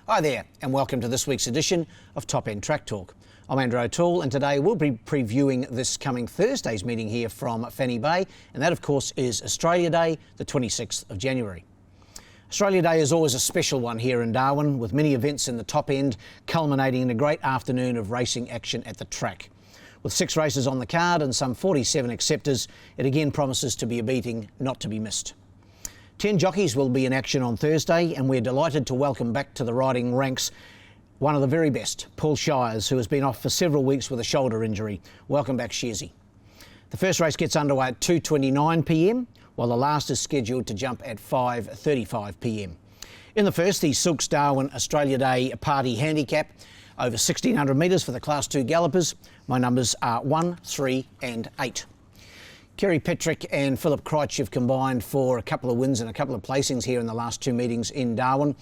Hi there, and welcome to this week's edition of Top End Track Talk. I'm Andrew O'Toole, and today we'll be previewing this coming Thursday's meeting here from Fanny Bay, and that of course is Australia Day, the 26th of January. Australia Day is always a special one here in Darwin, with many events in the top end, culminating in a great afternoon of racing action at the track. With 6 races on the card and some 47 acceptors, it again promises to be a beating not to be missed. 10 jockeys will be in action on Thursday, and we're delighted to welcome back to the riding ranks one of the very best, Paul Shires, who has been off for several weeks with a shoulder injury. Welcome back, Shirzy. The first race gets underway at 2:29 p.m, while the last is scheduled to jump at 5:35 p.m. In the first, the Silks Darwin Australia Day Party Handicap, over 1,600 metres for the Class 2 gallopers. My numbers are 1, 3 and 8. Kerry Petrick and Philip Kreitsch have combined for a couple of wins and a couple of placings here in the last 2 meetings in Darwin,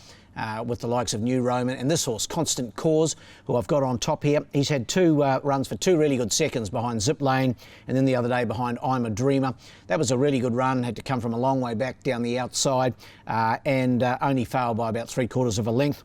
with the likes of New Roman and this horse, Constant Cause, who I've got on top here. He's had 2 runs for 2 really good seconds behind Zip Lane, and then the other day behind I'm a Dreamer. That was a really good run, had to come from a long way back down the outside, and only failed by about 3/4 of a length.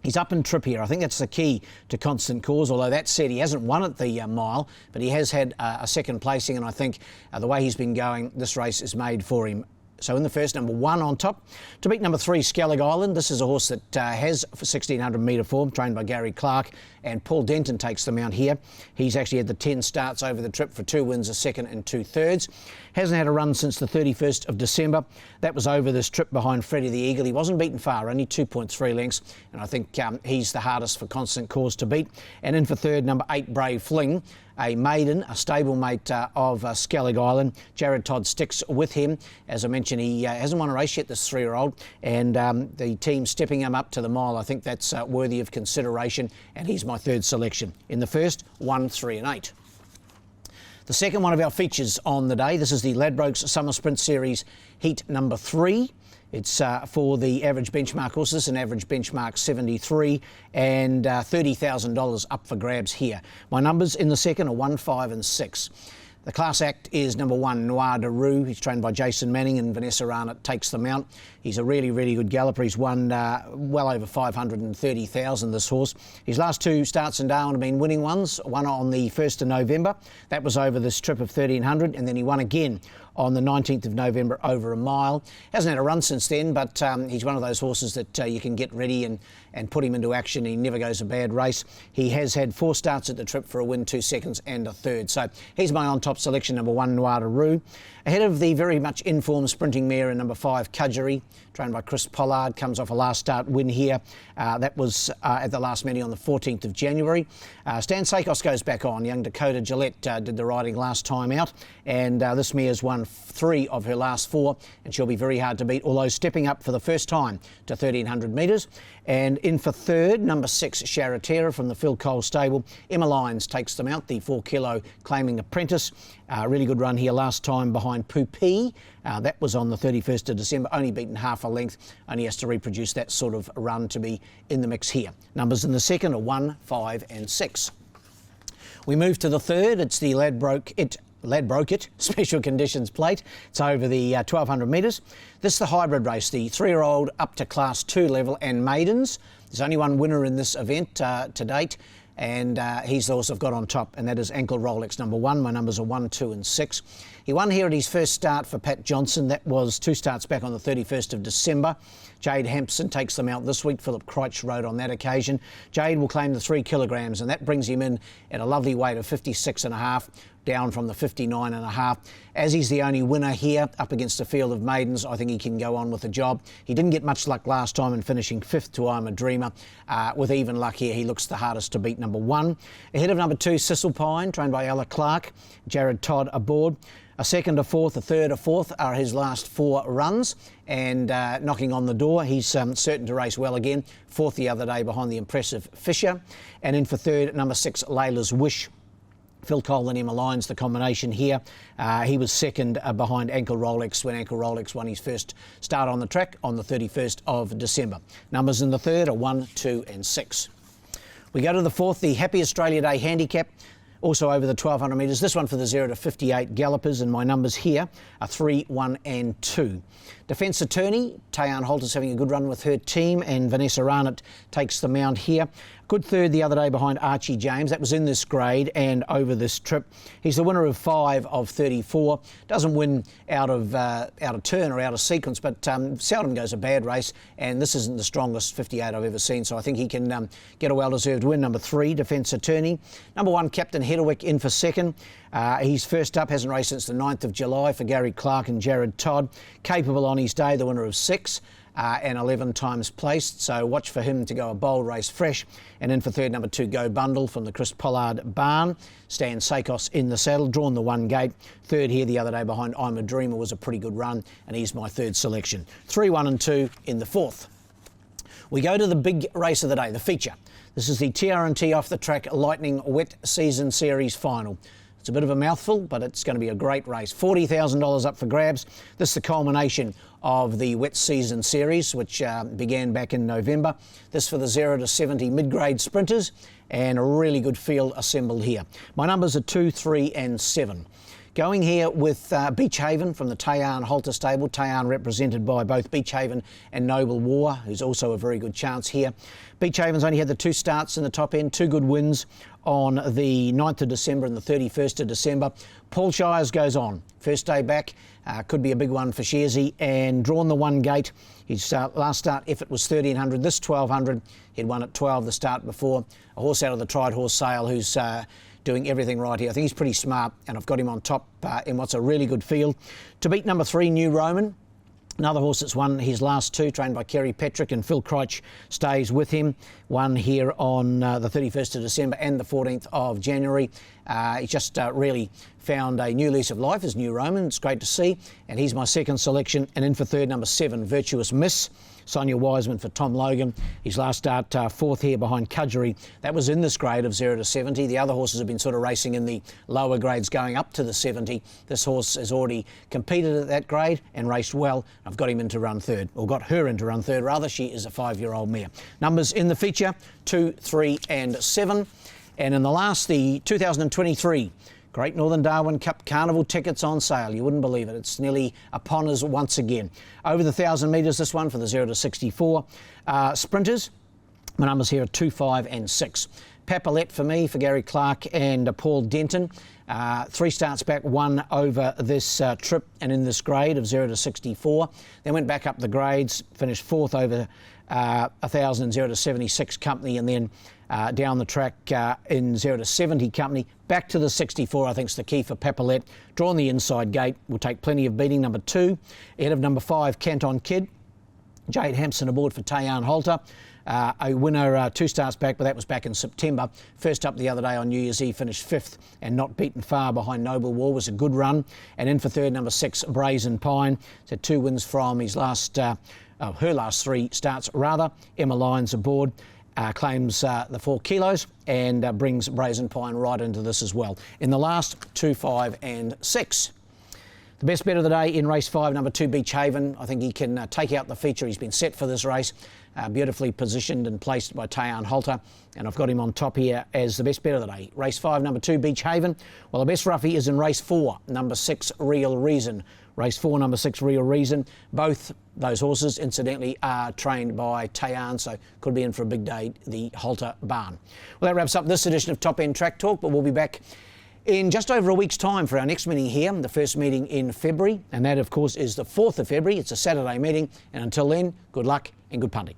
He's up in trip here. I think that's the key to Constant Cause, although that said, he hasn't won at the mile, but he has had a second placing, and I think the way he's been going, this race is made for him. So in the first, number 1 on top. To beat number 3, Skellig Island. This is a horse that has for 1,600 metre form, trained by Gary Clark, and Paul Denton takes the mount here. He's actually had the 10 starts over the trip for 2 wins, a second and 2/3. Hasn't had a run since the 31st of December. That was over this trip behind Freddie the Eagle. He wasn't beaten far, only 2.3 lengths, and I think he's the hardest for Constant Cause to beat. And in for third, number 8, Brave Fling, a maiden, a stablemate of Skellig Island. Jared Todd sticks with him. As I mentioned, he hasn't won a race yet, this 3-year-old, and the team stepping him up to the mile, I think that's worthy of consideration, and he's my third selection. In the first, 1, 3 and 8. The second one of our features on the day, this is the Ladbrokes Summer Sprint Series Heat number 3. It's for the average benchmark horses, an average benchmark 73, and $30,000 up for grabs here. My numbers in the second are 1, 5 and 6. The class act is number 1, Noir de Roux. He's trained by Jason Manning, and Vanessa Arnott takes the mount. He's a really, really good galloper. He's won well over 530,000, this horse. His last 2 starts in Darwin have been winning ones. One on the 1st of November. That was over this trip of 1,300, and then he won again on the 19th of November over a mile. Hasn't had a run since then, but he's one of those horses that you can get ready and put him into action. He never goes a bad race. He has had 4 starts at the trip for a win, 2 seconds and a third. So he's my on-top selection, number 1, Noir de Roux. Ahead of the very much informed sprinting mare in number 5, Cudgery, trained by Chris Pollard, comes off a last start win here. That was at the last meeting on the 14th of January. Stan Sakos goes back on. Young Dakota Gillette did the riding last time out, and this mare's won 3 of her last 4, and she'll be very hard to beat, although stepping up for the first time to 1,300 metres. And in for third, number 6, Charatera from the Phil Cole stable. Emma Lyons takes them out, the 4-kilo claiming apprentice. Really good run here last time behind Poupie. That was on the 31st of December, only beaten half a length. Only has to reproduce that sort of run to be in the mix here. Numbers in the second are 1, 5 and 6. We move to the third. It's the Ladbroke It Special Conditions Plate. It's over the 1,200 metres. This is the hybrid race, the 3-year-old up to Class 2 level and maidens. There's only one winner in this event to date, and he's the horse I've got on top, and that is Ankle Rolex number 1. My numbers are 1, 2 and 6. He won here at his first start for Pat Johnson. That was 2 starts back on the 31st of December. Jade Hampson takes them out this week. Philip Kreitsch rode on that occasion. Jade will claim the 3 kilograms, and that brings him in at a lovely weight of 56.5, down from the 59.5. As he's the only winner here up against a field of maidens, I think he can go on with the job. He didn't get much luck last time in finishing 5th to I'm a Dreamer. With even luck here, he looks the hardest to beat, number 1. Ahead of number 2, Sissel Pine, trained by Ella Clark. Jared Todd aboard. A second, a fourth, a third, a fourth are his last 4 runs, and knocking on the door. He's certain to race well again. 4th the other day behind the impressive Fisher. And in for third, number 6, Layla's Wish. Phil Cole and Emma Lyons, the combination here. He was second behind Ankle Rolex when Ankle Rolex won his first start on the track on the 31st of December. Numbers in the third are 1, 2 and 6. We go to the fourth, the Happy Australia Day Handicap. Also over the 1200 metres, this one for the 0 to 58 gallopers, and my numbers here are 3, 1 and 2. Defence Attorney, Tayan Holter's having a good run with her team, and Vanessa Arnott takes the mount here. Good third the other day behind Archie James. That was in this grade and over this trip. He's the winner of 5 of 34. Doesn't win out of turn or out of sequence, but seldom goes a bad race. And this isn't the strongest 58 I've ever seen, so I think he can get a well-deserved win. Number 3, Defence Attorney. Number 1, Captain Hedderwick in for second. He's first up, hasn't raced since the 9th of July for Gary Clark and Jared Todd. Capable on his day, the winner of 6. And 11 times placed, so watch for him to go a bold race fresh. And in for third, number 2, Go Bundle from the Chris Pollard barn. Stan Sakos in the saddle, drawn the 1 gate. Third here the other day behind I'm a Dreamer was a pretty good run, and he's my third selection. 3, 1 and 2 in the fourth. We go to the big race of the day, the feature. This is the TRT Off the Track Lightning Wet Season Series Final. It's a bit of a mouthful, but it's going to be a great race. $40,000 up for grabs. This is the culmination of the Wet Season Series, which began back in November. This for the 0 to 70 mid-grade sprinters, and a really good field assembled here. My numbers are 2, 3 and 7. Going here with Beach Haven from the Tayan Holter stable. Tayan represented by both Beach Haven and Noble War, who's also a very good chance here. Beach Haven's only had the 2 starts in the top end, 2 good wins on the 9th of December and the 31st of December. Paul Shires goes on. First day back, could be a big one for Shearsy, and drawn the 1 gate. His last start effort was 1300, this 1200. He'd won at 12 the start before. A horse out of the Tried Horse Sale who's doing everything right here. I think he's pretty smart, and I've got him on top in what's a really good field. To beat number 3, New Roman. Another horse that's won his last 2, trained by Kerry Patrick, and Phil Crouch stays with him. Won here on the 31st of December and the 14th of January. He's just really found a new lease of life as New Roman. It's great to see, and he's my second selection. And in for third, number 7, Virtuous Miss. Sonia Wiseman for Tom Logan. His last start, 4th here behind Cudgery. That was in this grade of 0 to 70. The other horses have been sort of racing in the lower grades going up to the 70. This horse has already competed at that grade and raced well. I've got him into run third, or got her into run third rather. She is a 5-year-old mare. Numbers in the feature, 2, 3 and 7. And in the last, the 2023 Great Northern Darwin Cup Carnival tickets on sale. You wouldn't believe it. It's nearly upon us once again. Over the 1,000 metres, this one for the 0 to 64. Sprinters, my numbers here are 2, 5 and 6. Papalette for me, for Gary Clark and Paul Denton. 3 starts back, 1 over this trip and in this grade of 0 to 64. Then went back up the grades, finished 4th over 1,000 0 to 76 company, and then down the track in 0 to 70 company. Back to the 64, I think is the key for Papalette. Drawn the inside gate, will take plenty of beating. Number 2, ahead of number 5, Canton Kid. Jade Hampson aboard for Tayan Holter. A winner 2 starts back, but that was back in September. First up the other day on New Year's Eve, finished 5th and not beaten far behind Noble War. Was a good run. And in for third, number 6, Brazen Pine. He's had 2 wins from his last, her last 3 starts rather. Emma Lyons aboard. Claims the 4 kilos and brings Brazen Pine right into this as well. In the last, 2, 5 and 6. The best bet of the day in race 5, number 2, Beach Haven. I think he can take out the feature. He's been set for this race, beautifully positioned and placed by Tayan Holter, and I've got him on top here as the best bet of the day. Race 5, number 2, Beach Haven. Well, the best roughie is in race 4, number 6, Real Reason. Race 4, number 6, Real Reason. Both those horses, incidentally, are trained by Tayan, so could be in for a big day, the Holter barn. Well, that wraps up this edition of Top End Track Talk, but we'll be back in just over a week's time for our next meeting here, the first meeting in February, and that, of course, is the 4th of February. It's a Saturday meeting, and until then, good luck and good punting.